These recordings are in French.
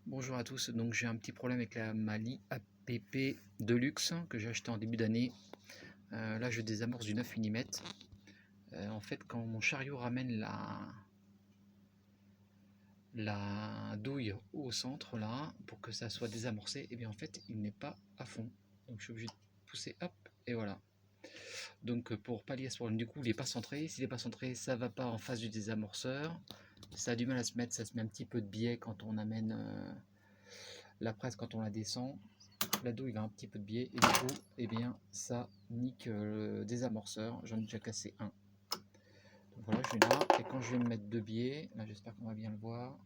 Bonjour à tous, donc j'ai un petit problème avec la Mali APP Deluxe que j'ai acheté en début d'année. Là je désamorce du 9 mm. En fait quand mon chariot ramène la douille au centre là pour que ça soit désamorcé, et bien en fait il n'est pas à fond. Donc je suis obligé de pousser, hop, et voilà. Donc pour pallier à ce problème, du coup il n'est pas centré. S'il n'est pas centré, ça va pas en face du désamorceur. Ça a du mal à se mettre, ça se met un petit peu de biais quand on amène la presse, quand on la descend. La douille il a un petit peu de biais et du coup eh bien ça nique le désamorceur. J'en ai déjà cassé un. Donc voilà, je vais là et quand je vais me mettre de biais, là j'espère qu'on va bien le voir,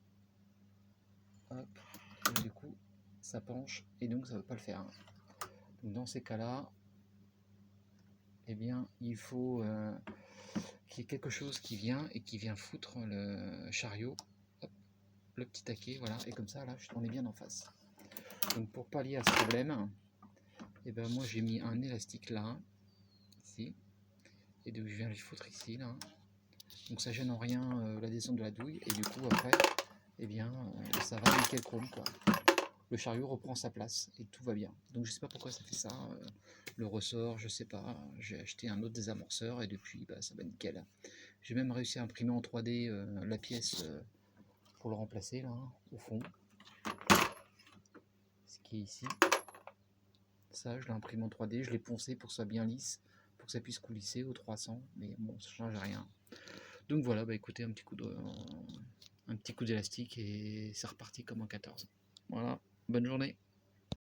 hop, et du coup ça penche et donc ça ne veut pas le faire. Donc dans ces cas là, eh bien il faut qu'il y ait quelque chose qui vient et qui vient foutre le chariot, hop, le petit taquet, voilà, et comme ça là on est bien en face. Donc pour pallier à ce problème, et ben moi j'ai mis un élastique là, ici, et donc je viens le foutre ici là. Donc ça gêne en rien la descente de la douille et du coup après eh bien ça va niquer le chrome quoi. Le chariot reprend sa place et tout va bien. Donc je sais pas pourquoi ça fait ça, le ressort, je sais pas. J'ai acheté un autre désamorceur et depuis bah, ça va nickel. J'ai même réussi à imprimer en 3D la pièce pour le remplacer là, au fond. Ce qui est ici. Ça je l'ai imprimé en 3D, je l'ai poncé pour que ça soit bien lisse, pour que ça puisse coulisser au 300, mais bon ça change rien. Donc voilà, bah écoutez, un petit coup d'élastique et c'est reparti comme en 14. Voilà, bonne journée.